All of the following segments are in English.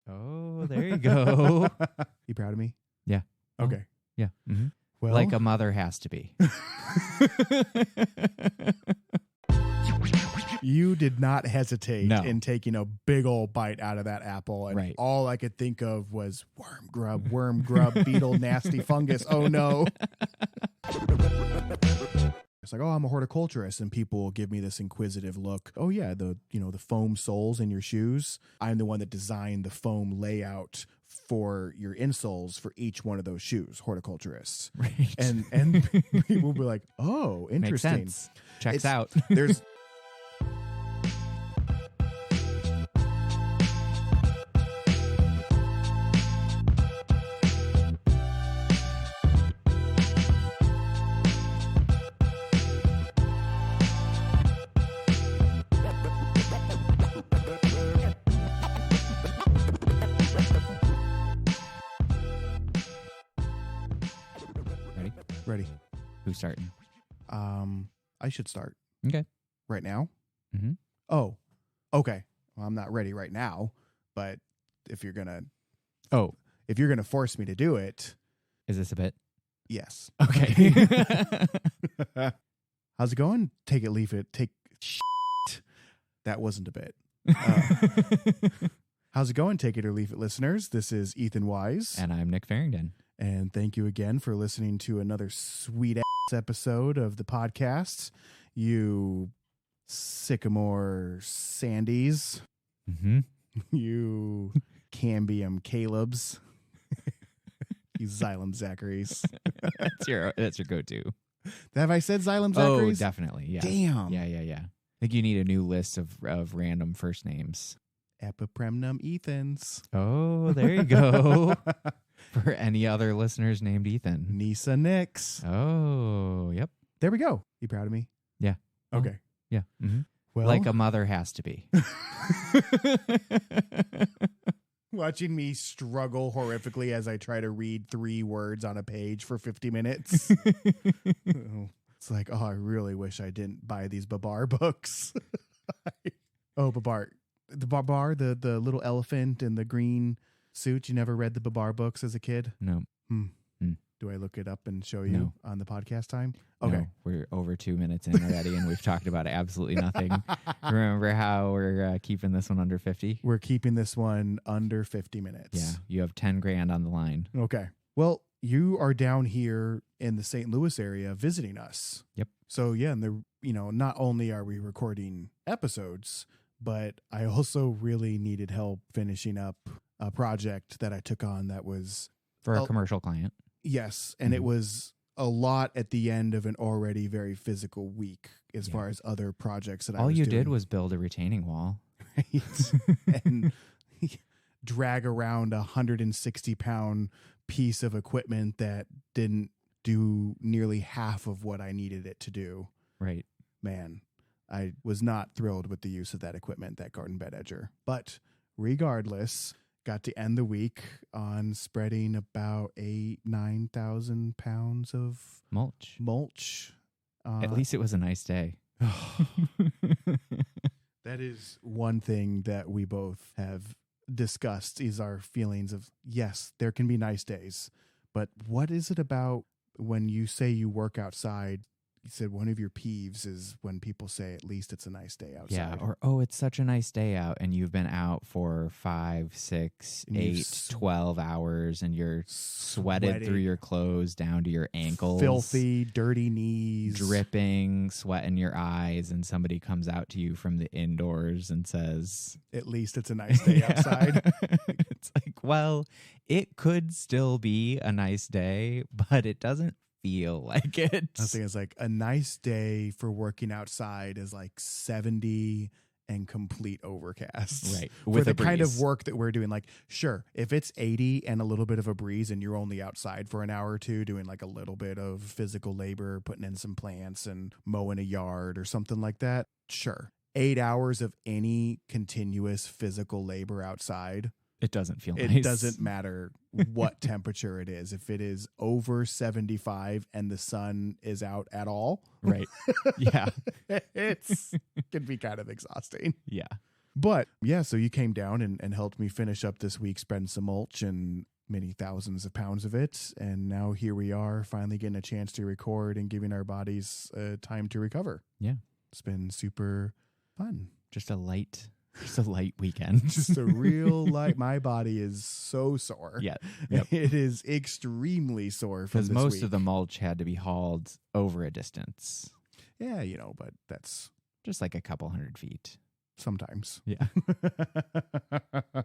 Oh, there you go. You proud of me? Yeah. Okay. Yeah. Mm-hmm. Well, Like a mother has to be. You did not hesitate No. in taking a big old bite out of that apple. And Right. all I could think of was worm grub, beetle, nasty fungus. Oh, no. It's like, oh, I'm a horticulturist, and people will give me this inquisitive look. Oh yeah, the foam soles in your shoes. I'm the one that designed the foam layout for your insoles for each one of those shoes, horticulturist. Right. And people will be like, oh, interesting. Makes sense. Checks out. There's ready. Who's starting? I should start. Okay. Right now? Mm-hmm. Oh, okay. Well, I'm not ready right now, but if you're gonna force me to do it, Is this a bit? yes. Okay. How's it going? Take it, leave it, take shit. That wasn't a bit. How's it going? Take it or leave it, listeners. This is Ethan Wise. And I'm Nick Farrington. And thank you again for listening to another sweet ass episode of the podcast. You sycamore Sandys. Mm-hmm. You Cambium Calebs. You Xylem Zacharys. That's your go-to. Have I said Xylem Zacharys? Oh, definitely. Yeah. Damn. Yeah. I think you need a new list of random first names. Epipremnum Ethans. Oh, there you go. For any other listeners named Ethan. Nisa Nix. Oh, yep. There we go. You proud of me? Yeah. Okay. Yeah. Mm-hmm. Well, Like a mother has to be. watching me struggle horrifically as I try to read 3 words on a page for 50 minutes. It's like, oh, I really wish I didn't buy these Babar books. Oh, Babar. The Babar, the little elephant in the green suit. You never read the Babar books as a kid? No. Do I look it up and show you No. on the podcast time? Okay. No, we're over 2 minutes in already, and we've talked about absolutely nothing. Remember how we're keeping this one under 50? We're keeping this one under 50 minutes. Yeah, you have 10 grand on the line. Okay. Well, you are down here in the St. Louis area visiting us. Yep. So yeah, and not only are we recording episodes, but I also really needed help finishing up a project that I took on that was For a commercial client. Yes, and it was a lot at the end of an already very physical week as Yeah. far as other projects that I All was you doing. did was build a retaining wall. Right? And drag around 160-pound piece of equipment that didn't do nearly half of what I needed it to do. Right. Man, I was not thrilled with the use of that equipment, that garden bed edger. But regardless, got to end the week on spreading about 9,000 pounds of Mulch. Uh, At least it was a nice day. That is one thing that we both have discussed is our feelings of, yes, there can be nice days, but what is it about when you say you work outside? You said one of your peeves is when people say, at least it's a nice day outside. Yeah. Or, oh, it's such a nice day out, and you've been out for 5, 6, And you've 8, 12 hours, and you're sweated through your clothes down to your ankles. Filthy, dirty knees. Dripping, sweat in your eyes, and somebody comes out to you from the indoors and says, At least it's a nice day outside. It's like, well, it could still be a nice day, but it doesn't feel like it. I think it's like a nice day for working outside is like 70 and complete overcast. Right. For With the a kind of breeze. work that we're doing. Like, sure, if it's 80 and a little bit of a breeze and you're only outside for an hour or two doing like a little bit of physical labor, putting in some plants and mowing a yard or something like that, sure. 8 hours of any continuous physical labor outside, It doesn't feel nice. it doesn't matter what temperature it is. If it is over 75 and the sun is out at all, Right. Yeah. it can be kind of exhausting. Yeah. But yeah, so you came down and helped me finish up this week, spreading some mulch and many thousands of pounds of it. And now here we are finally getting a chance to record and giving our bodies time to recover. Yeah. It's been super fun. Just a light weekend. Just a real light. My body is so sore. Yeah. Yep. It is extremely sore because most of the mulch had to be hauled over a distance. Yeah, but that's just like a couple 100 feet. Sometimes. Yeah. I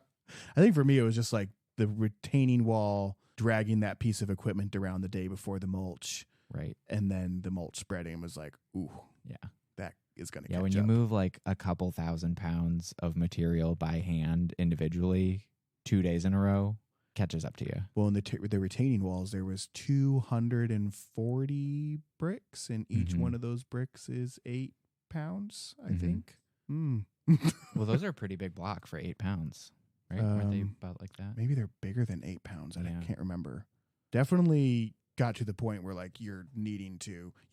think for me, it was just like the retaining wall dragging that piece of equipment around the day before the mulch. Right. And then the mulch spreading was like, ooh. Yeah. That is going to catch Yeah, when you move like a couple 1,000 pounds of material by hand individually 2 days in a row, catches up to you. Well, in the retaining walls, there was 240 bricks, and each one of those bricks is 8 pounds, I think. Well, those are a pretty big block for 8 pounds, right? Weren't they about like that? Maybe they're bigger than 8 pounds. I can't remember. Definitely got to the point where like you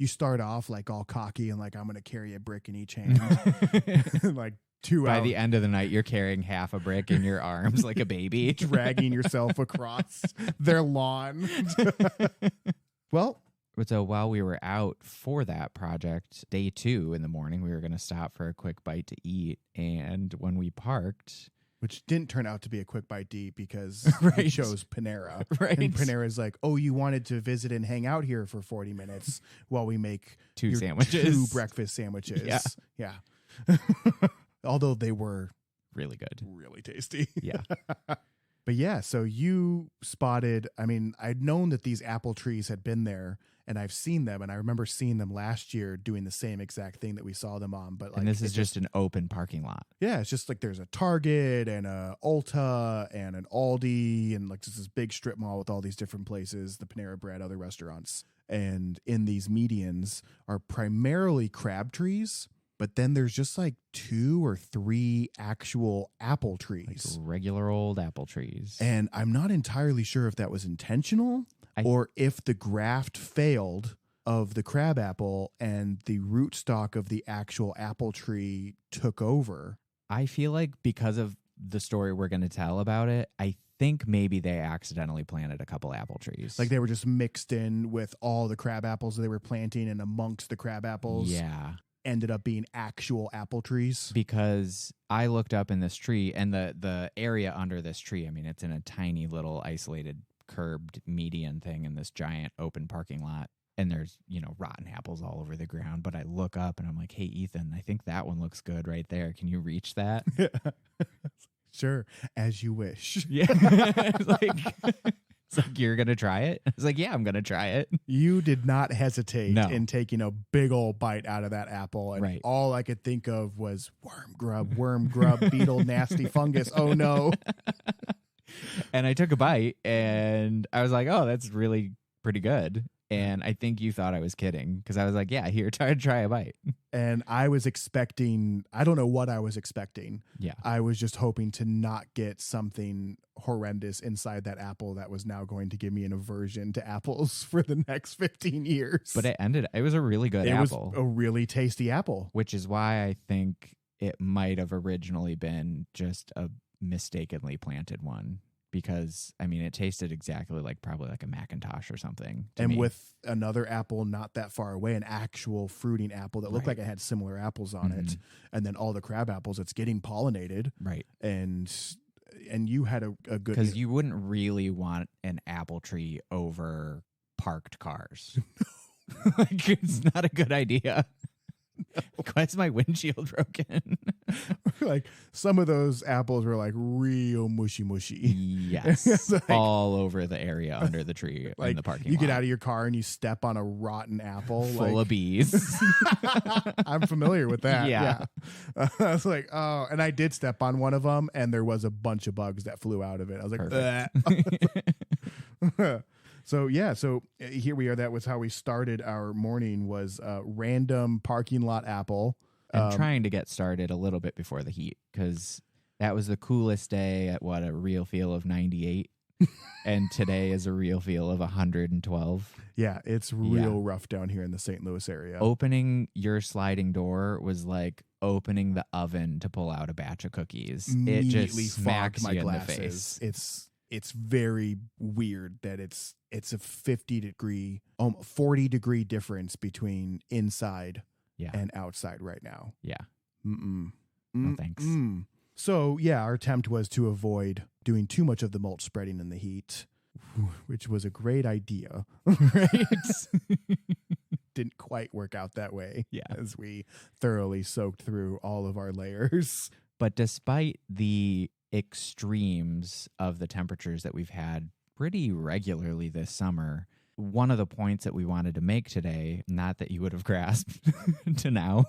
start off like all cocky and like I'm going to carry a brick in each hand. Like 2 By hours. the end of the night, you're carrying half a brick in your arms like a baby. Dragging yourself across their lawn. Well, so while we were out for that project, day 2 in the morning, we were going to stop for a quick bite to eat. And when we parked... Which didn't turn out to be a quick bite to eat because right. we chose Panera. Right. And Panera's like, oh, you wanted to visit and hang out here for 40 minutes while we make 2 sandwiches. 2 breakfast sandwiches. Yeah. Although they were really good. Really tasty. Yeah. But yeah, so you spotted, I'd known that these apple trees had been there and I've seen them. And I remember seeing them last year doing the same exact thing that we saw them on. But and this is just an open parking lot. Yeah, it's just like there's a Target and a Ulta and an Aldi and like just this big strip mall with all these different places, the Panera Bread, other restaurants. And in these medians are primarily crab trees. But then there's just like 2 or 3 actual apple trees. Like regular old apple trees. And I'm not entirely sure if that was intentional or if the graft failed of the crab apple and the rootstock of the actual apple tree took over. I feel like because of the story we're going to tell about it, I think maybe they accidentally planted a couple apple trees. Like they were just mixed in with all the crab apples that they were planting, and amongst the crab apples. Yeah. Ended up being actual apple trees. Because I looked up in this tree and the area under this tree, it's in a tiny little isolated curbed median thing in this giant open parking lot. And there's, rotten apples all over the ground. But I look up and I'm like, hey, Ethan, I think that one looks good right there. Can you reach that? Sure. As you wish. Yeah. It's like, you're going to try it? I was like, yeah, I'm going to try it. You did not hesitate No. in taking a big old bite out of that apple. And right. all I could think of was worm grub, beetle, nasty fungus. Oh, no. And I took a bite and I was like, oh, that's really pretty good. And I think you thought I was kidding because I was like, yeah, here, try a bite. And I was expecting, I don't know what I was expecting. Yeah. I was just hoping to not get something horrendous inside that apple that was now going to give me an aversion to apples for the next 15 years. But it was a really good apple. It was a really tasty apple. Which is why I think it might have originally been just a mistakenly planted one. Because, it tasted exactly probably like a Macintosh or something. And me. with another apple not that far away, an actual fruiting apple that looked Right. like it had similar apples on it. And then all the crab apples, it's getting pollinated. Right. And you had a good... Because you wouldn't really want an apple tree over parked cars. It's not a good idea. Why is my windshield broken? Like some of those apples were like real mushy. Yes. Like, all over the area under the tree like in the parking lot. You get out of your car and you step on a rotten apple. Full of bees. I'm familiar with that. Yeah. I was like, oh, and I did step on one of them and there was a bunch of bugs that flew out of it. I was like, So here we are. That was how we started our morning, was a random parking lot apple. And trying to get started a little bit before the heat, because that was the coolest day at a real feel of 98. And today is a real feel of 112. Yeah, it's real rough down here in the St. Louis area. Opening your sliding door was like opening the oven to pull out a batch of cookies. Immediately It just smacks fogged my you in the glasses. face. It's very weird that it's a 40-degree difference between inside and outside right now. Yeah. Mm-mm. No thanks. So, yeah, our attempt was to avoid doing too much of the mulch spreading in the heat, which was a great idea, right? Didn't quite work out that way as we thoroughly soaked through all of our layers. But despite the extremes of the temperatures that we've had pretty regularly this summer, one of the points that we wanted to make today, not that you would have grasped to now,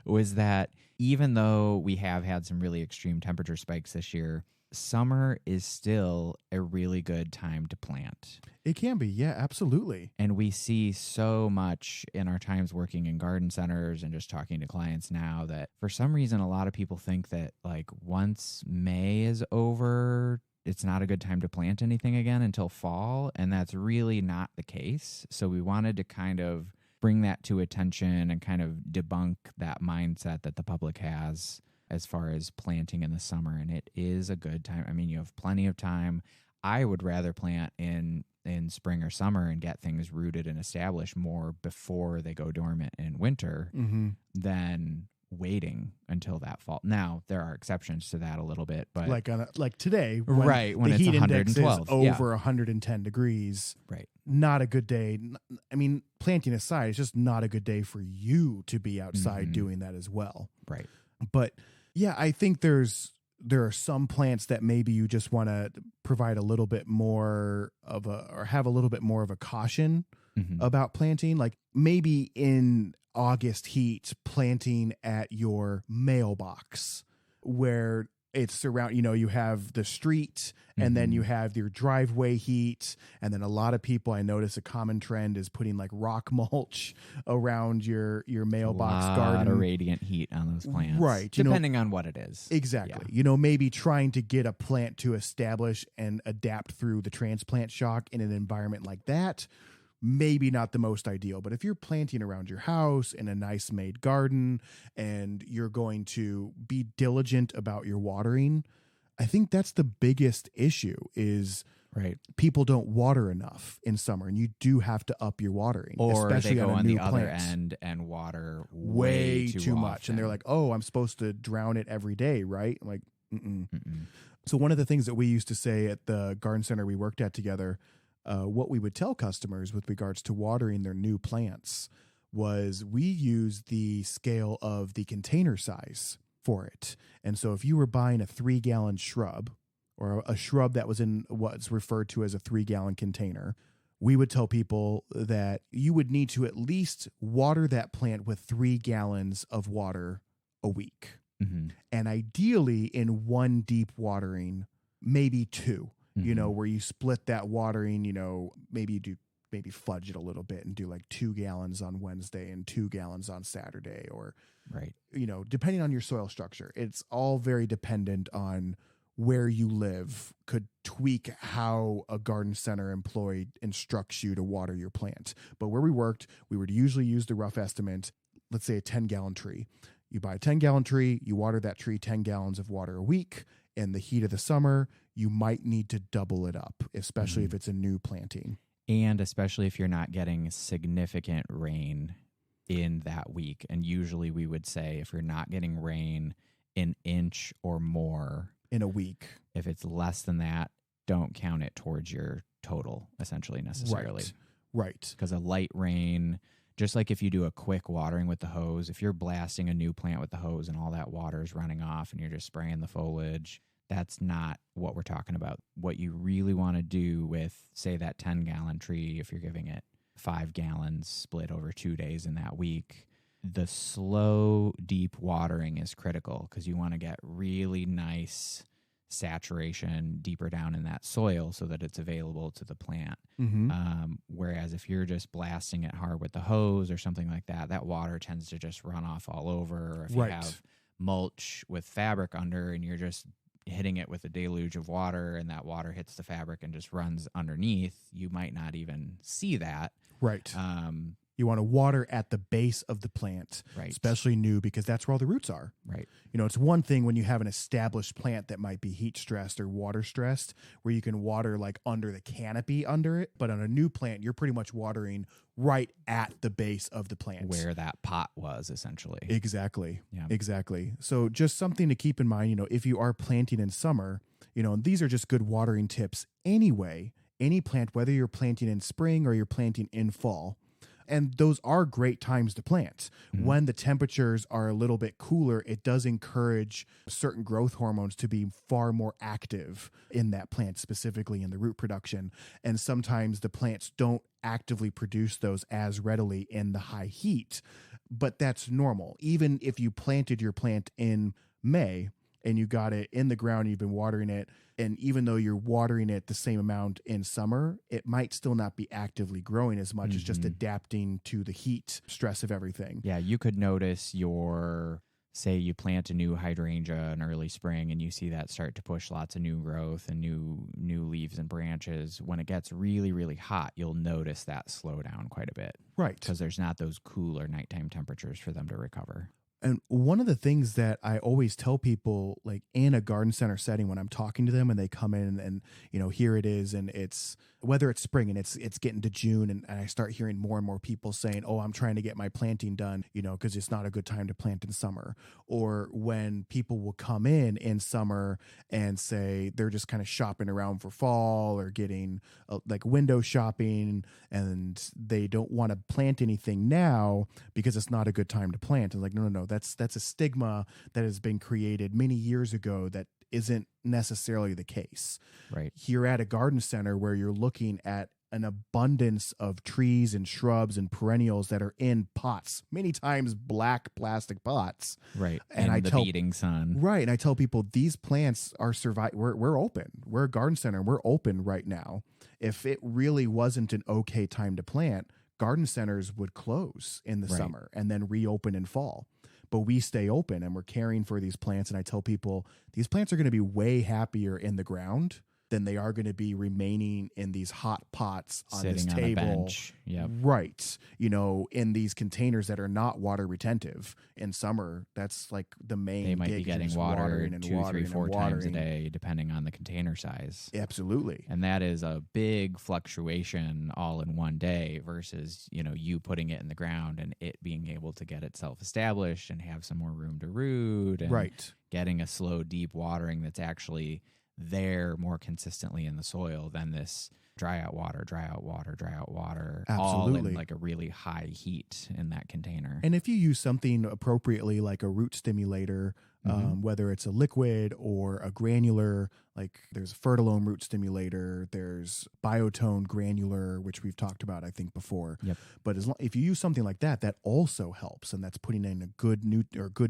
was that even though we have had some really extreme temperature spikes this year, summer is still a really good time to plant. It can be, yeah, absolutely. And we see so much in our times working in garden centers and just talking to clients now that for some reason a lot of people think that like once May is over, it's not a good time to plant anything again until fall, and that's really not the case. So we wanted to kind of bring that to attention and kind of debunk that mindset that the public has as far as planting in the summer. And it is a good time. I mean, you have plenty of time. I would rather plant in spring or summer and get things rooted and established more before they go dormant in winter than waiting until that fall. Now, there are exceptions to that a little bit, but like today, when the it's heat 112, index is over 110 degrees. Right. Not a good day. I mean, planting aside, it's just not a good day for you to be outside doing that as well. Right. But yeah, I think there are some plants that maybe you just want to provide a little bit more of have a little bit more of a caution about planting. Like maybe in August heat, planting at your mailbox where it's around, you have the street and then you have your driveway heat. And then a lot of people, I notice a common trend is putting like rock mulch around your mailbox garden. A lot of radiant heat on those plants. Right. Depending on what it is. Exactly. Yeah. Maybe trying to get a plant to establish and adapt through the transplant shock in an environment like that. Maybe not the most ideal, but if you're planting around your house in a nice made garden and you're going to be diligent about your watering, I think that's the biggest issue is people don't water enough in summer, and you do have to up your watering. Or especially they go on the other plant. end and water way too much. often. And they're like, oh, I'm supposed to drown it every day, right? I'm like, So one of the things that we used to say at the garden center we worked at together, what we would tell customers with regards to watering their new plants was we use the scale of the container size for it. And so if you were buying a 3-gallon shrub or a shrub that was in what's referred to as a 3-gallon container, we would tell people that you would need to at least water that plant with 3 gallons of water a week. And ideally in one deep watering, maybe 2. Where you split that watering, maybe fudge it a little bit and do like 2 gallons on Wednesday and 2 gallons on Saturday, or, depending on your soil structure. It's all very dependent on where you live, could tweak how a garden center employee instructs you to water your plant. But where we worked, we would usually use the rough estimate, let's say a 10-gallon tree. You buy a 10-gallon tree, you water that tree 10 gallons of water a week. In the heat of the summer, you might need to double it up, especially if it's a new planting. And especially if you're not getting significant rain in that week. And usually we would say if you're not getting rain an inch or more in a week, if it's less than that, don't count it towards your total, essentially, necessarily. Right. Because a light rain, just like if you do a quick watering with the hose, if you're blasting a new plant with the hose and all that water is running off and you're just spraying the foliage, that's not what we're talking about. What you really want to do with, say, that 10-gallon tree, if you're giving it 5 gallons split over 2 days in that week, the slow, deep watering is critical because you want to get really nice saturation deeper down in that soil so that it's available to the plant. Whereas if you're just blasting it hard with the hose or something like that, that water tends to just run off all over. Or if you have mulch with fabric under and you're just hitting it with a deluge of water and that water hits the fabric and just runs underneath, you might not even see that. Right. You want to water at the base of the plant, Right. especially new, because that's where all the roots are. Right. You know, it's one thing when you have an established plant that might be heat stressed or water stressed, where you can water like under the canopy under it. But on a new plant, you're pretty much watering right at the base of the plant. Where that pot was, essentially. Exactly. Yeah. Exactly. So just something to keep in mind, you know, if you are planting in summer, you know, and these are just good watering tips anyway. Any plant, whether you're planting in spring or you're planting in fall. And those are great times to plant. Mm-hmm. When the temperatures are a little bit cooler, it does encourage certain growth hormones to be far more active in that plant, specifically in the root production. And sometimes the plants don't actively produce those as readily in the high heat, but that's normal. Even if you planted your plant in May and you got it in the ground, you've been watering it, and even though you're watering it the same amount in summer, it might still not be actively growing as much. It's just adapting to the heat stress of everything. Yeah, you could notice say you plant a new hydrangea in early spring and you see that start to push lots of new growth and new leaves and branches. When it gets really, really hot, you'll notice that slow down quite a bit. Right. Because there's not those cooler nighttime temperatures for them to recover. And one of the things that I always tell people, like in a garden center setting, when I'm talking to them and they come in and, you know, here it is, and it's whether it's spring and it's getting to June, and I start hearing more and more people saying, oh, I'm trying to get my planting done, you know, because it's not a good time to plant in summer. Or when people will come in summer and say they're just kind of shopping around for fall or getting like window shopping, and they don't want to plant anything now because it's not a good time to plant. And like, no, that's a stigma that has been created many years ago that isn't necessarily the case. Right. You're at a garden center where you're looking at an abundance of trees and shrubs and perennials that are in pots, many times black plastic pots. Right. And I tell beating sun. Right. And I tell people these plants are we're open. We're a garden center. We're open right now. If it really wasn't an okay time to plant, garden centers would close in the summer and then reopen in fall. But we stay open and we're caring for these plants. And I tell people these plants are going to be way happier in the ground than they are going to be remaining in these hot pots on sitting this on table. a bench. Yep. Right. You know, in these containers that are not water retentive. In summer, that's like the main They might gig, be getting just water watering and 2, 3, 4 times a watering. day, depending on the container size. Absolutely. And that is a big fluctuation all in one day versus, you know, you putting it in the ground and it being able to get itself established and have some more room to root and Right. getting a slow, deep watering that's actually there more consistently in the soil than this dry out water, all Absolutely. in like a really high heat in that container. And if you use something appropriately, like a root stimulator, whether it's a liquid or a granular, like there's a Fertilome root stimulator, there's Biotone granular, which we've talked about, I think, before. Yep. But if you use something like that, that also helps, and that's putting in a good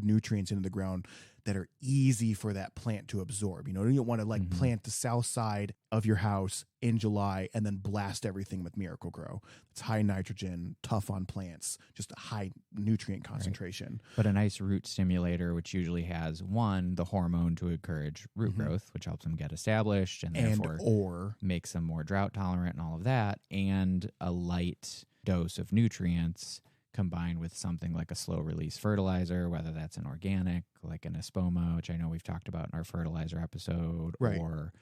nutrients into the ground that are easy for that plant to absorb. You know, you don't want to like plant the south side of your house in July and then blast everything with Miracle-Gro. It's high nitrogen, tough on plants, just a high nutrient concentration. Right. But a nice root stimulator, which usually has the hormone to encourage root growth, which helps them get established and therefore makes them more drought tolerant and all of that, and a light dose of nutrients combined with something like a slow release fertilizer, whether that's an organic, like an Espoma, which I know we've talked about in our fertilizer episode, Right. or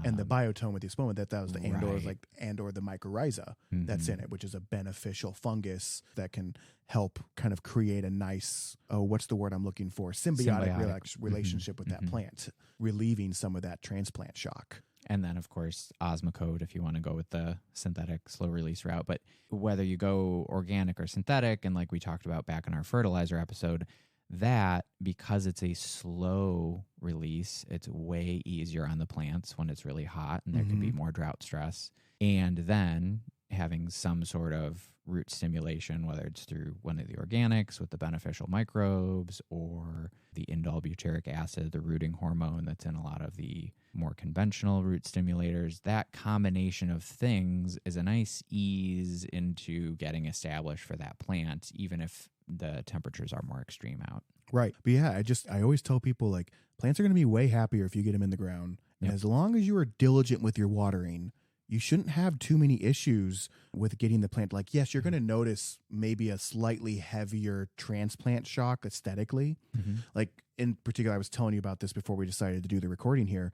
and the Biotone with the Espoma, that was the Right. and/or the mycorrhiza that's in it, which is a beneficial fungus that can help kind of create a nice, what's the word I'm looking for? Symbiotic. Relationship with that plant, relieving some of that transplant shock. And then, of course, Osmocote if you want to go with the synthetic slow release route. But whether you go organic or synthetic, and like we talked about back in our fertilizer episode, that, because it's a slow release, it's way easier on the plants when it's really hot and there can be more drought stress. And then having some sort of root stimulation, whether it's through one of the organics with the beneficial microbes or the indole butyric acid, the rooting hormone that's in a lot of the more conventional root stimulators, that combination of things is a nice ease into getting established for that plant, even if the temperatures are more extreme out. Right. But yeah, I always tell people, like, plants are going to be way happier if you get them in the ground. And Yep. as long as you are diligent with your watering, you shouldn't have too many issues with getting the plant. Like, yes, you're going to notice maybe a slightly heavier transplant shock aesthetically. Mm-hmm. Like, in particular, I was telling you about this before we decided to do the recording here.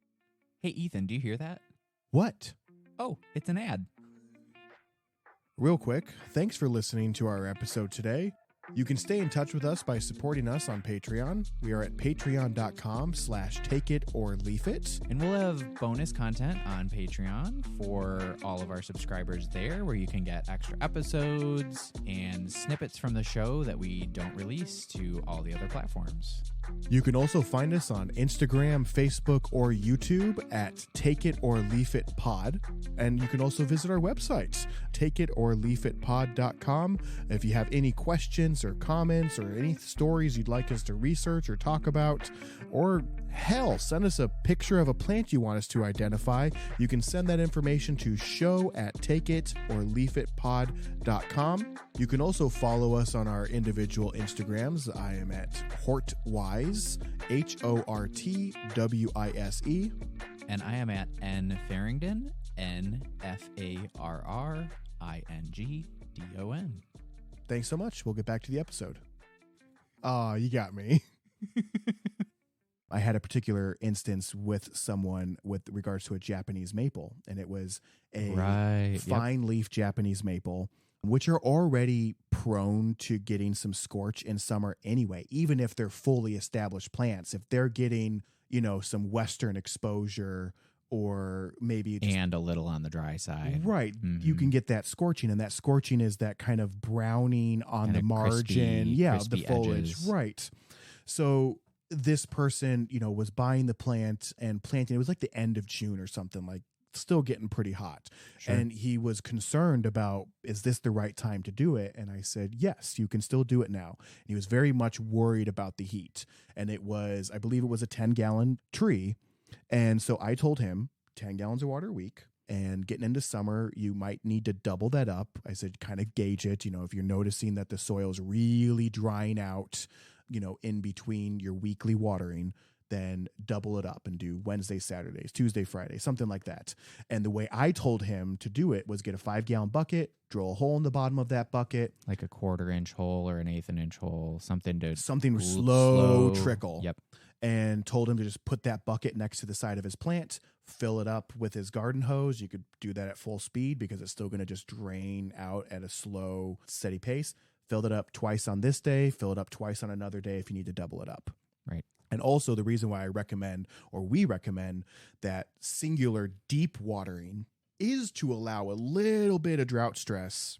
Hey, Ethan, do you hear that? What? Oh, it's an ad. Real quick, thanks for listening to our episode today. You can stay in touch with us by supporting us on Patreon. We are at patreon.com/takeItOrLeafIt. And we'll have bonus content on Patreon for all of our subscribers there, where you can get extra episodes and snippets from the show that we don't release to all the other platforms. You can also find us on Instagram, Facebook, or YouTube at Take It or Leaf It Pod. And you can also visit our website, takeItOrLeafItPod.com. If you have any questions or comments or any stories you'd like us to research or talk about, or hell, send us a picture of a plant you want us to identify, you can send that information to show@takeItOrLeafItPod.com. You can also follow us on our individual Instagrams. I am at Hortwise, HORTWISE. And I am at N Farringdon, NFARRINGDON. Thanks so much. We'll get back to the episode. You got me. I had a particular instance with someone with regards to a Japanese maple, and it was a fine leaf Japanese maple, which are already prone to getting some scorch in summer anyway, even if they're fully established plants. If they're getting, some western exposure or maybe just, and a little on the dry side. Right. Mm-hmm. You can get that scorching, and that scorching is that kind of browning on the margin. Crispy the foliage. Edges. Right. So this person, was buying the plant and planting. It was like the end of June or something, like still getting pretty hot. Sure. And he was concerned about, is this the right time to do it? And I said, yes, you can still do it now. And he was very much worried about the heat. And I believe it was a 10-gallon tree. And so I told him 10 gallons of water a week, and getting into summer, you might need to double that up. I said, kind of gauge it. If you're noticing that the soil's really drying out, in between your weekly watering, then double it up and do Wednesday, Saturdays, Tuesday, Friday, something like that. And the way I told him to do it was get a 5-gallon bucket, drill a hole in the bottom of that bucket. Like a 1/4-inch hole or an 1/8 inch hole, something slow trickle. Yep. And told him to just put that bucket next to the side of his plant, fill it up with his garden hose. You could do that at full speed because it's still going to just drain out at a slow, steady pace. Filled it up twice on this day, fill it up twice on another day if you need to double it up. Right. And also the reason why we recommend that singular deep watering is to allow a little bit of drought stress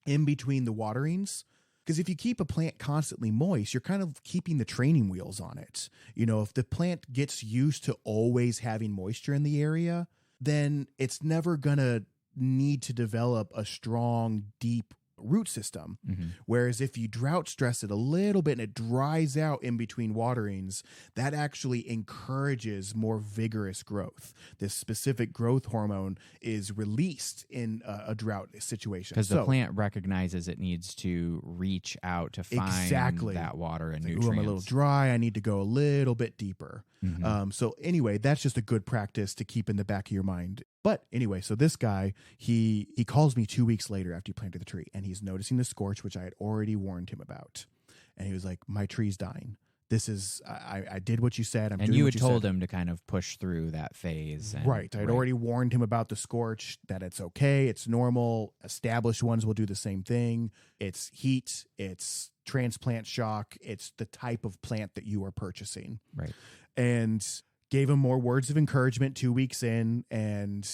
in between the waterings. Because if you keep a plant constantly moist, you're kind of keeping the training wheels on it. If the plant gets used to always having moisture in the area, then it's never going to need to develop a strong, deep root system. Whereas if you drought stress it a little bit and it dries out in between waterings, that actually encourages more vigorous growth. This specific growth hormone is released in a drought situation. Because the plant recognizes it needs to reach out to find that water and nutrients. I'm a little dry. I need to go a little bit deeper. So anyway, that's just a good practice to keep in the back of your mind. But anyway, so this guy, he calls me 2 weeks later after he planted the tree, and he's noticing the scorch, which I had already warned him about. And he was like, my tree's dying. This is, I did what you said. And you had told him to kind of push through that phase. Right. I'd already warned him about the scorch, that it's okay. It's normal. Established ones will do the same thing. It's heat. It's transplant shock. It's the type of plant that you are purchasing. Right. And gave him more words of encouragement 2 weeks in, and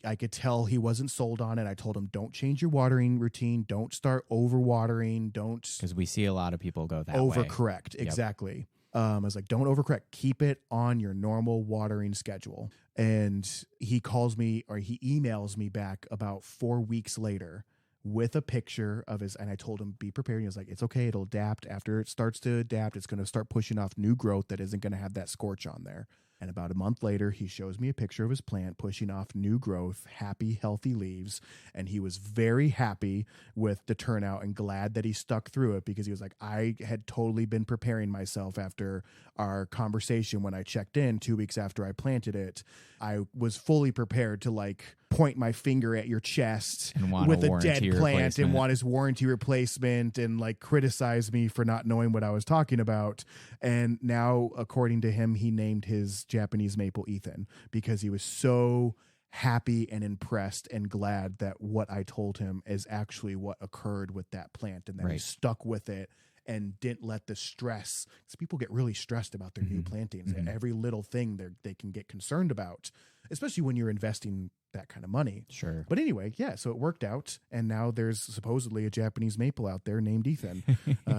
I could tell he wasn't sold on it. I told him, don't change your watering routine. Don't start overwatering. Because we see a lot of people go that overcorrect. way. Exactly. I was like, don't overcorrect. Keep it on your normal watering schedule. And he calls me, or he emails me back about 4 weeks later with a picture of his, and I told him, be prepared. He was like, it's okay. It'll adapt. After it starts to adapt, it's going to start pushing off new growth that isn't going to have that scorch on there. And about a month later, he shows me a picture of his plant pushing off new growth, happy, healthy leaves. And he was very happy with the turnout and glad that he stuck through it, because he was like, I had totally been preparing myself after our conversation when I checked in 2 weeks after I planted it. I was fully prepared to like point my finger at your chest And want with a a dead warranty plant and replacement. want his warranty replacement and like criticize me for not knowing what I was talking about. And now, according to him, he named his Japanese maple Ethan because he was so happy and impressed and glad that what I told him is actually what occurred with that plant, and that he Right. stuck with it and didn't let the stress, because people get really stressed about their new plantings. Every little thing they can get concerned about, especially when you're investing that kind of money. Sure. But anyway, yeah, so it worked out, and now there's supposedly a Japanese maple out there named Ethan.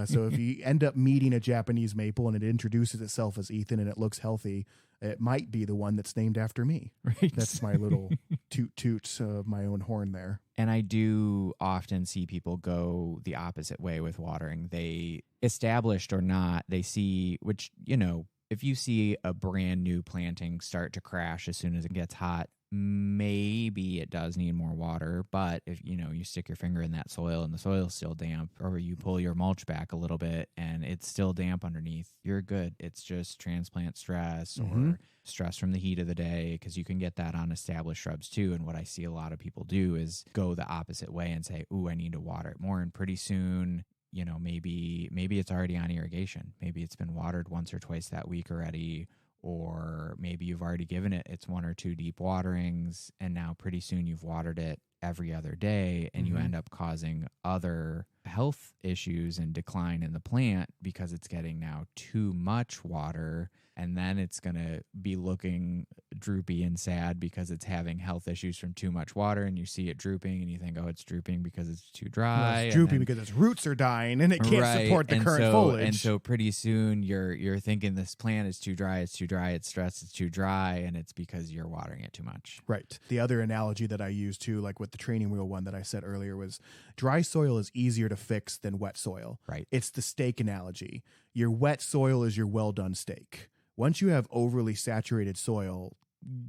So if you end up meeting a Japanese maple and it introduces itself as Ethan and it looks healthy, it might be the one that's named after me. Right. That's my little toot of my own horn there. And I do often see people go the opposite way with watering. They, established or not, they see, which, if you see a brand new planting start to crash as soon as it gets hot, maybe it does need more water. But if you stick your finger in that soil and the soil's still damp, or you pull your mulch back a little bit and it's still damp underneath, you're good. It's just transplant stress or stress from the heat of the day, because you can get that on established shrubs too. And what I see a lot of people do is go the opposite way and say, ooh, I need to water it more. And pretty soon, maybe it's already on irrigation. Maybe it's been watered once or twice that week already. Or maybe you've already given it its 1 or 2 deep waterings, and now pretty soon you've watered it every other day, and you end up causing other health issues and decline in the plant because it's getting now too much water, and then it's going to be looking droopy and sad because it's having health issues from too much water, and you see it drooping and you think, oh, it's drooping because it's too dry. Well, it's droopy because its roots are dying and it can't support the current foliage. And so pretty soon you're thinking this plant is too dry, it's stressed, it's too dry, and it's because you're watering it too much. Right. The other analogy that I use too, like with the training wheel one that I said earlier, was dry soil is easier to fix than wet soil. Right. It's the steak analogy. Your wet soil is your well done steak. Once you have overly saturated soil,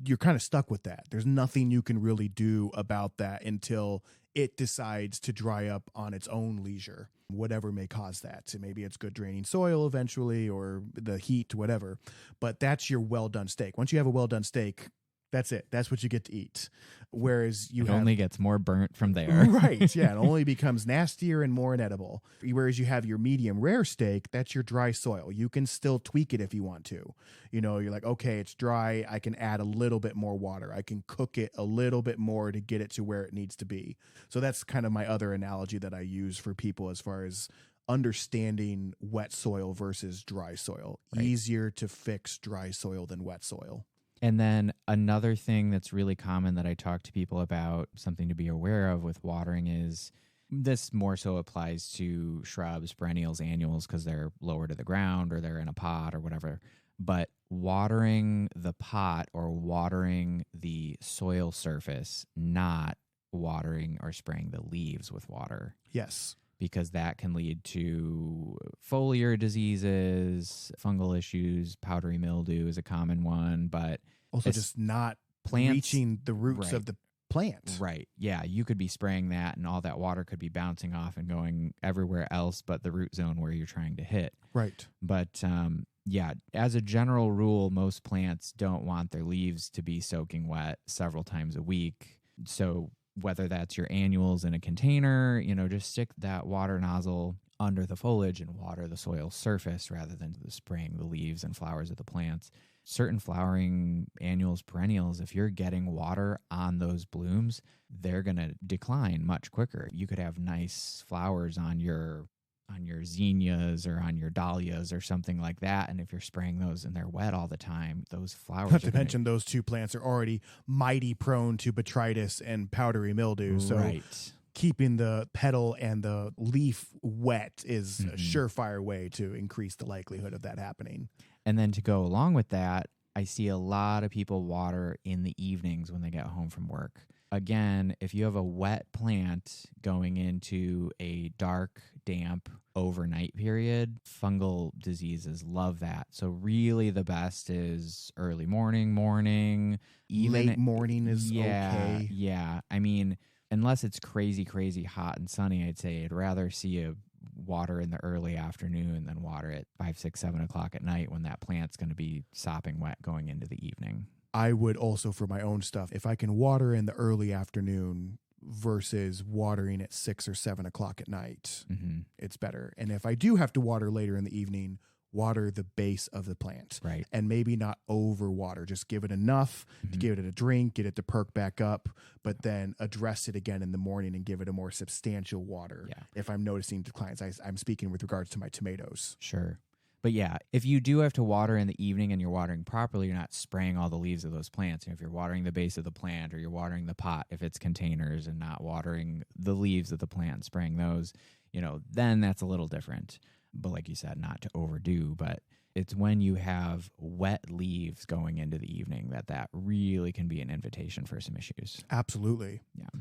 you're kind of stuck with that. There's nothing you can really do about that until it decides to dry up on its own leisure, whatever may cause that. So maybe it's good draining soil eventually, or the heat, whatever. But that's your well done steak. Once you have a well done steak, that's it. That's what you get to eat. Whereas it only gets more burnt from there. Right. Yeah. It only becomes nastier and more inedible. Whereas you have your medium rare steak, that's your dry soil. You can still tweak it if you want to. You're like, okay, it's dry. I can add a little bit more water. I can cook it a little bit more to get it to where it needs to be. So that's kind of my other analogy that I use for people as far as understanding wet soil versus dry soil. Right. Easier to fix dry soil than wet soil. And then another thing that's really common that I talk to people about, something to be aware of with watering, is this more so applies to shrubs, perennials, annuals, because they're lower to the ground or they're in a pot or whatever. But watering the pot or watering the soil surface, not watering or spraying the leaves with water. Yes. Because that can lead to foliar diseases, fungal issues. Powdery mildew is a common one, but also just not reaching the roots of the plant. Right. Yeah. You could be spraying that and all that water could be bouncing off and going everywhere else but the root zone where you're trying to hit. Right. But yeah, as a general rule, most plants don't want their leaves to be soaking wet several times a week. So whether that's your annuals in a container, just stick that water nozzle under the foliage and water the soil surface rather than spraying the leaves and flowers of the plants. Certain flowering annuals, perennials, if you're getting water on those blooms, they're going to decline much quicker. You could have nice flowers on your zinnias or on your dahlias or something like that. And if you're spraying those and they're wet all the time, those flowers Not to mention those two plants are already mighty prone to botrytis and powdery mildew. So keeping the petal and the leaf wet is a surefire way to increase the likelihood of that happening. And then to go along with that, I see a lot of people water in the evenings when they get home from work. again, if you have a wet plant going into a dark, damp overnight period, fungal diseases love that. So really the best is early morning, even Late morning is okay. Yeah. I mean, unless it's crazy, crazy hot and sunny, I'd say I'd rather see you water in the early afternoon than water at 5, 6, 7 o'clock at night when that plant's going to be sopping wet going into the evening. I would also, for my own stuff, if I can water in the early afternoon versus watering at 6 or 7 o'clock at night, it's better. And if I do have to water later in the evening, water the base of the plant. Right. And maybe not over water. Just give it enough to give it a drink, get it to perk back up, but then address it again in the morning and give it a more substantial water. Yeah. If I'm noticing declines, I'm speaking with regards to my tomatoes. Sure. But yeah, if you do have to water in the evening and you're watering properly, you're not spraying all the leaves of those plants. If you're watering the base of the plant or you're watering the pot, if it's containers and not watering the leaves of the plant and spraying those, then that's a little different. But like you said, not to overdo, but it's when you have wet leaves going into the evening that really can be an invitation for some issues. Absolutely. Yeah.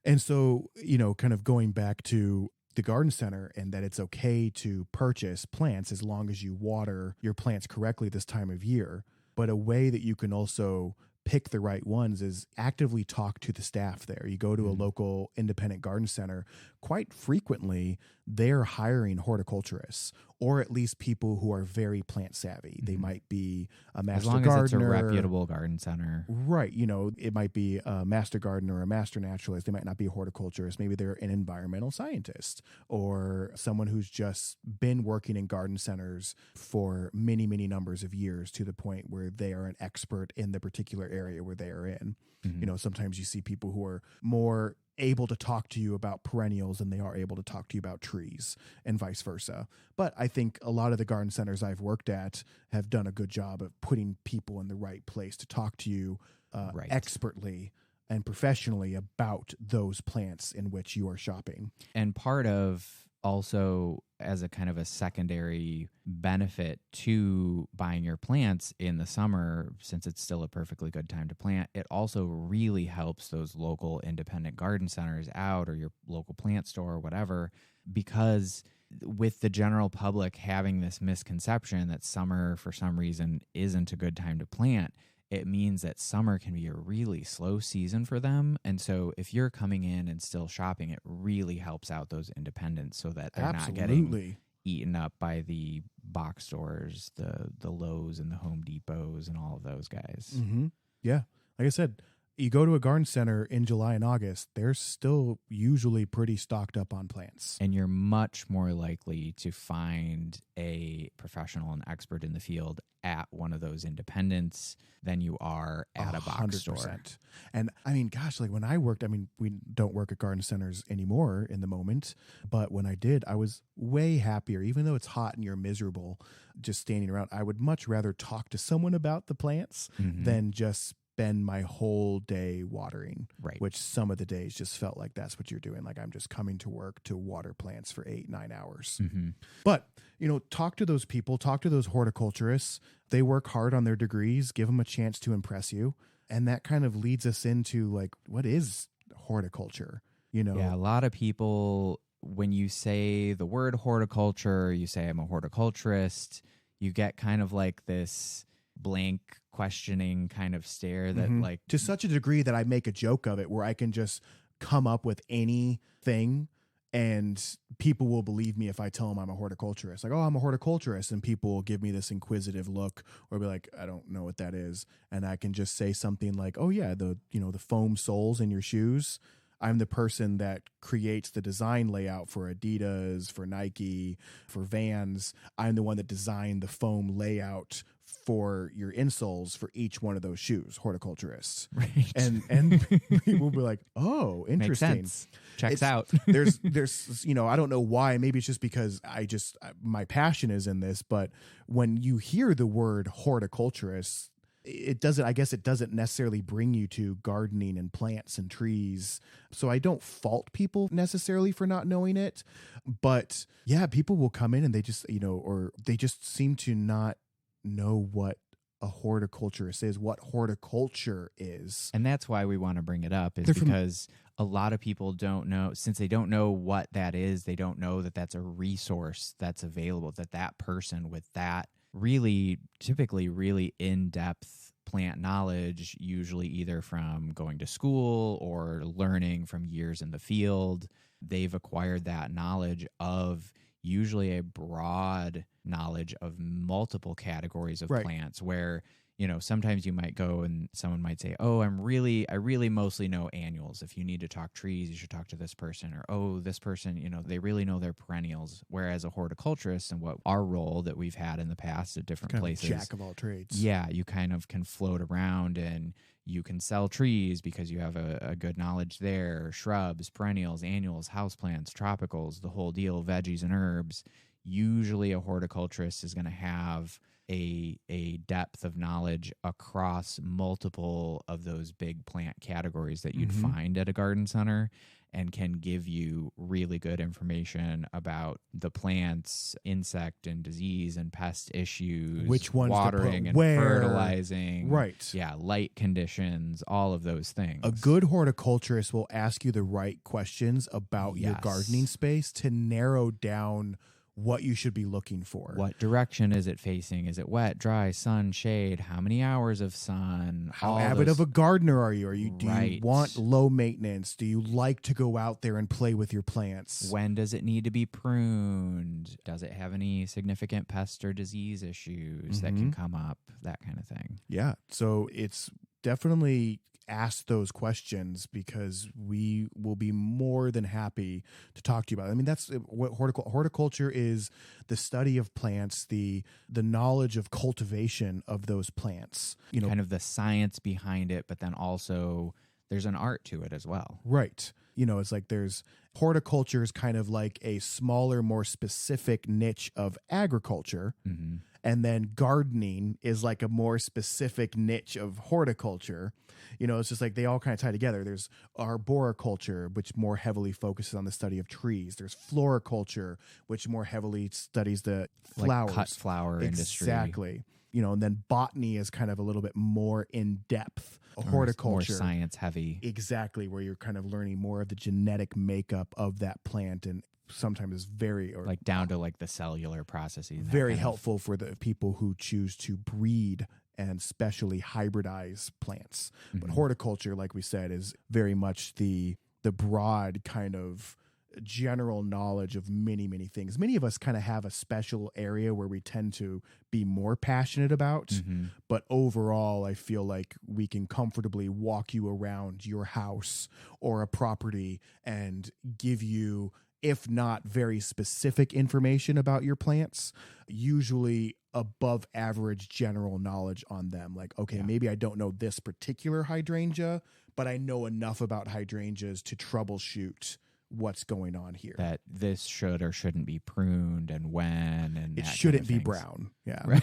And so, kind of going back to the garden center and that it's okay to purchase plants as long as you water your plants correctly this time of year. But a way that you can also pick the right ones is actively talk to the staff there. You go to a local independent garden center, quite frequently they're hiring horticulturists or at least people who are very plant savvy. They might be a master gardener. As long as it's a reputable garden center. Right. It might be a master gardener or a master naturalist. They might not be a horticulturist. Maybe they're an environmental scientist or someone who's just been working in garden centers for many, many numbers of years to the point where they are an expert in the particular area where they are in. Sometimes you see people who are more able to talk to you about perennials than they are able to talk to you about trees and vice versa. But I think a lot of the garden centers I've worked at have done a good job of putting people in the right place to talk to you expertly and professionally about those plants in which you are shopping. And part of also as a kind of a secondary benefit to buying your plants in the summer, since it's still a perfectly good time to plant, it also really helps those local independent garden centers out or your local plant store or whatever, because with the general public having this misconception that summer for some reason isn't a good time to plant, it means that summer can be a really slow season for them. And so if you're coming in and still shopping, it really helps out those independents so that they're not getting eaten up by the box stores, the Lowe's and the Home Depots and all of those guys. Yeah. Like I said, you go to a garden center in July and August, they're still usually pretty stocked up on plants. And you're much more likely to find a professional and expert in the field at one of those independents than you are at a box 100%. Store. And I mean, gosh, like when I worked, we don't work at garden centers anymore in the moment, but when I did, I was way happier. Even though it's hot and you're miserable just standing around, I would much rather talk to someone about the plants than just spend my whole day watering, right? Which some of the days just felt like that's what you're doing. Like I'm just coming to work to water plants for 8-9 hours. But, talk to those people, talk to those horticulturists. They work hard on their degrees, give them a chance to impress you. And that kind of leads us into like, what is horticulture? Yeah, a lot of people, when you say the word horticulture, you say I'm a horticulturist, you get kind of like this blank questioning kind of stare that like to such a degree that I make a joke of it where I can just come up with anything and people will believe me if I tell them I'm a horticulturist. Like, oh, I'm a horticulturist. And people will give me this inquisitive look or be like, I don't know what that is. And I can just say something like, oh yeah, the foam soles in your shoes. I'm the person that creates the design layout for Adidas, for Nike, for Vans. I'm the one that designed the foam layout for your insoles for each one of those shoes, horticulturist. Right. And people will be like, oh, interesting. Makes sense. Checks out. there's I don't know why. Maybe it's just because my passion is in this, but when you hear the word horticulturist, it doesn't necessarily bring you to gardening and plants and trees. So I don't fault people necessarily for not knowing it, but yeah, people will come in and they just, or they just seem to not know what a horticulturist is, what horticulture is. And that's why we want to bring it up, is They're from- because a lot of people don't know, since they don't know what that is, they don't know that that's a resource that's available, that person with that really, typically really in-depth plant knowledge, usually either from going to school or learning from years in the field, they've acquired that knowledge of usually a broad knowledge of multiple categories of plants, where, you know, sometimes you might go and someone might say, oh, I really mostly know annuals. If you need to talk trees, you should talk to this person. Or, oh, this person, you know, they really know their perennials. Whereas a horticulturist, and what our role that we've had in the past at different places, jack of all trades. Yeah, you kind of can float around and you can sell trees because you have a good knowledge there, shrubs, perennials, annuals, houseplants, tropicals, the whole deal, veggies and herbs. Usually a horticulturist is going to have a depth of knowledge across multiple of those big plant categories that you'd find at a garden center, and can give you really good information about the plants, insect and disease and pest issues, which ones watering and where, fertilizing, right? Yeah, light conditions, all of those things. A good horticulturist will ask you the right questions about your gardening space to narrow down what you should be looking for. What direction is it facing? Is it wet, dry, sun, shade? How many hours of sun? How avid of a gardener are you? Do Right. you want low maintenance? Do you like to go out there and play with your plants? When does it need to be pruned? Does it have any significant pest or disease issues that can come up? That kind of thing. Yeah. So it's definitely ask those questions, because we will be more than happy to talk to you about it. I mean, that's what horticulture is: the study of plants, the knowledge of cultivation of those plants. You know, kind of the science behind it, but then also there's an art to it as well. Right. You know, it's like horticulture is kind of like a smaller, more specific niche of agriculture. Mm-hmm. And then gardening is like a more specific niche of horticulture. You know, it's just like they all kind of tie together. There's arboriculture, which more heavily focuses on the study of trees. There's floriculture, which more heavily studies the flowers. Like cut flower industry. Exactly. You know, and then botany is kind of a little bit more in depth. Horticulture. More science heavy. Exactly, where you're kind of learning more of the genetic makeup of that plant, and sometimes is like down to like the cellular processes. Very helpful for the people who choose to breed and specially hybridize plants. But horticulture, like we said, is very much the broad kind of general knowledge of many, many things. Many of us kind of have a special area where we tend to be more passionate about, but overall I feel like we can comfortably walk you around your house or a property and give you, if not very specific information about your plants, usually above average general knowledge on them. Like, okay, maybe I don't know this particular hydrangea, but I know enough about hydrangeas to troubleshoot what's going on here. That this should or shouldn't be pruned, and when, and it shouldn't be brown. Yeah. Right.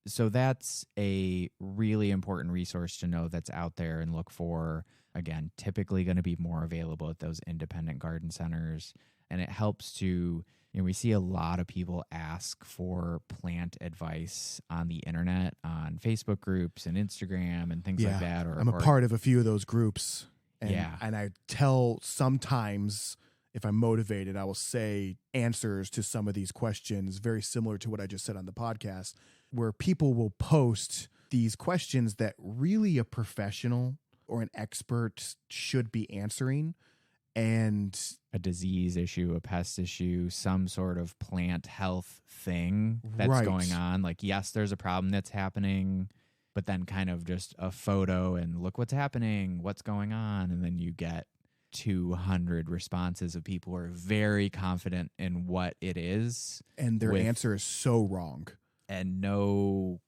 So that's a really important resource to know that's out there and look for. Again, typically going to be more available at those independent garden centers. And it helps to, you know, we see a lot of people ask for plant advice on the internet, on Facebook groups and Instagram and things like that. I'm a part of a few of those groups. And I tell sometimes, if I'm motivated, I will say answers to some of these questions very similar to what I just said on the podcast, where people will post these questions that really a professional or an expert should be answering. And a disease issue, a pest issue, some sort of plant health thing that's going on. Like, yes, there's a problem that's happening, but then kind of just a photo and look what's happening, what's going on. And then you get 200 responses of people who are very confident in what it is. And their answer is so wrong. And no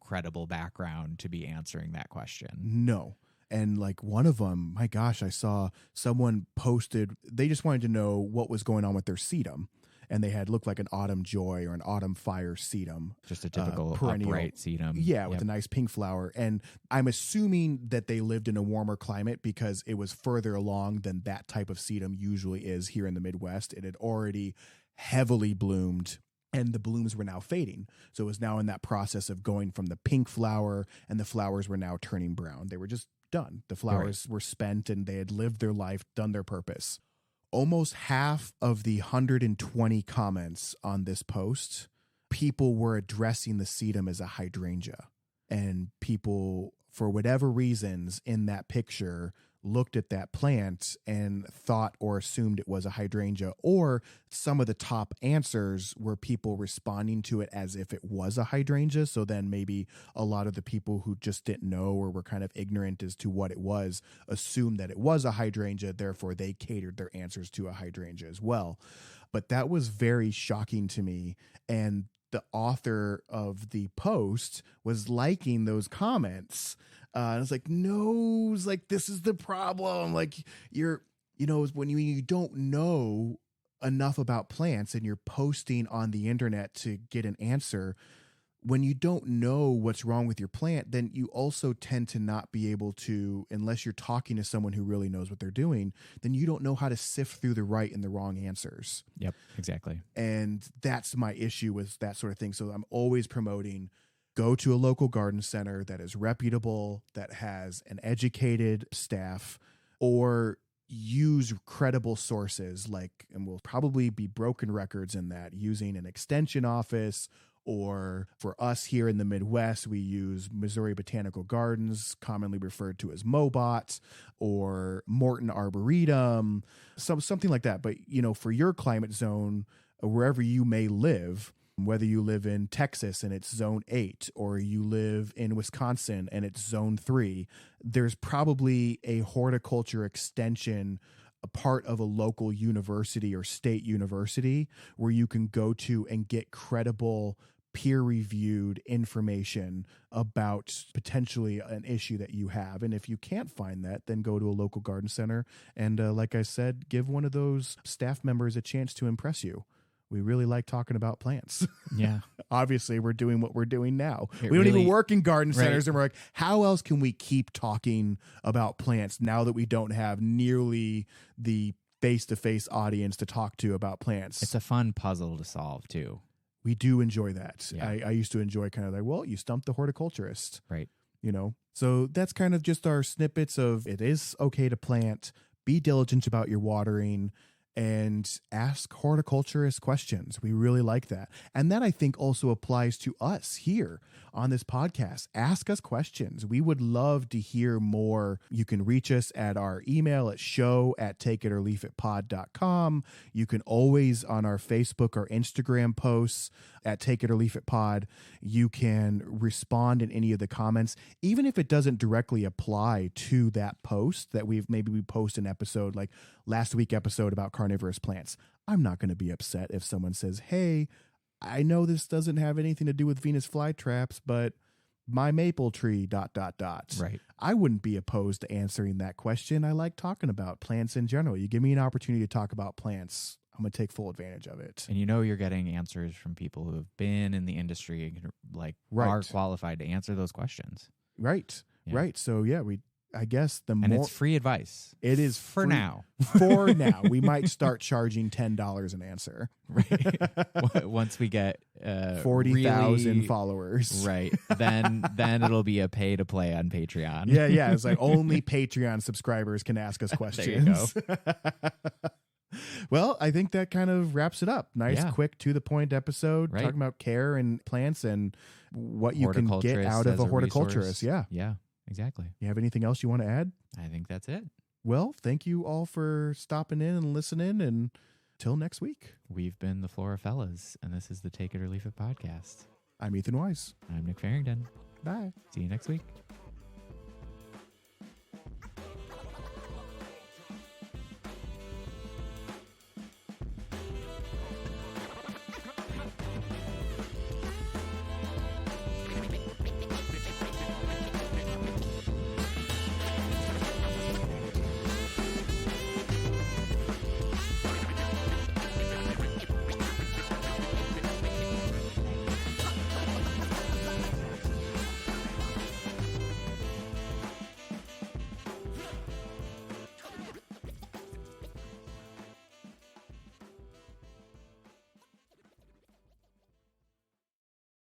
credible background to be answering that question. No. And like one of them, my gosh, I saw someone posted, they just wanted to know what was going on with their sedum. And they had looked like an autumn joy or an autumn fire sedum. Just a typical perennial upright sedum. Yeah, with a nice pink flower. And I'm assuming that they lived in a warmer climate because it was further along than that type of sedum usually is here in the Midwest. It had already heavily bloomed and the blooms were now fading. So it was now in that process of going from the pink flower, and the flowers were now turning brown. They were just done. The flowers were spent, and they had lived their life, done their purpose. Almost half of the 120 comments on this post, people were addressing the sedum as a hydrangea. And people, for whatever reasons in that picture, looked at that plant and thought or assumed it was a hydrangea, or some of the top answers were people responding to it as if it was a hydrangea. So then maybe a lot of the people who just didn't know or were kind of ignorant as to what it was assumed that it was a hydrangea. Therefore, they catered their answers to a hydrangea as well. But that was very shocking to me. And the author of the post was liking those comments. And it's like, no, it's like, this is the problem. Like when you don't know enough about plants and you're posting on the internet to get an answer, when you don't know what's wrong with your plant, then you also tend to not be able to, unless you're talking to someone who really knows what they're doing, then you don't know how to sift through the right and the wrong answers. Yep, exactly. And that's my issue with that sort of thing. So I'm always promoting, go to a local garden center that is reputable, that has an educated staff, or use credible sources and we'll probably be broken records in that, using an extension office. Or for us here in the Midwest, we use Missouri Botanical Gardens, commonly referred to as MOBOT, or Morton Arboretum, something like that. But, for your climate zone, wherever you may live, whether you live in Texas and it's zone 8, or you live in Wisconsin and it's zone 3, there's probably a horticulture extension, a part of a local university or state university, where you can go to and get credible, peer-reviewed information about potentially an issue that you have. And if you can't find that, then go to a local garden center. And like I said, give one of those staff members a chance to impress you. We really like talking about plants. Yeah. Obviously, we're doing what we're doing now. We don't really, even work in garden centers. right. And we're like, how else can we keep talking about plants now that we don't have nearly the face-to-face audience to talk to about plants? It's a fun puzzle to solve, too. We do enjoy that. Yeah. I used to enjoy kind of like, well, you stumped the horticulturist. Right. So that's kind of just our snippets of, it is okay to plant, be diligent about your watering, and ask horticulturist questions. We really like that. And that, I think, also applies to us here on this podcast. Ask us questions. We would love to hear more. You can reach us at our email at show@takeeitorleafitpod.com. You can always, on our Facebook or Instagram posts at Take It or Leaf It Pod, you can respond in any of the comments, even if it doesn't directly apply to that post that we post an episode like last week episode about carnivorous plants. I'm not going to be upset if someone says, hey, I know this doesn't have anything to do with Venus flytraps, but my maple tree ... Right. I wouldn't be opposed to answering that question. I like talking about plants in general. You give me an opportunity to talk about plants, I'm going to take full advantage of it. And you're getting answers from people who have been in the industry and are qualified to answer those questions. Right. Yeah. Right. So I guess and it's free advice. It is for now. For now, we might start charging $10 an answer. Right. Once we get 40,000 followers. Right. Then it'll be a pay to play on Patreon. Yeah. It's like only Patreon subscribers can ask us questions. There you go. Well, I think that kind of wraps it up. Nice, quick, to the point episode, right. Talking about care and plants and what you can get out of a horticulturist. Yeah, exactly. You have anything else you want to add? I think that's it. Well, thank you all for stopping in and listening, and till next week. We've been the Flora Fellas, and this is the Take It or Leave It podcast. I'm Ethan Wise. I'm Nick Farrington. Bye. See you next week.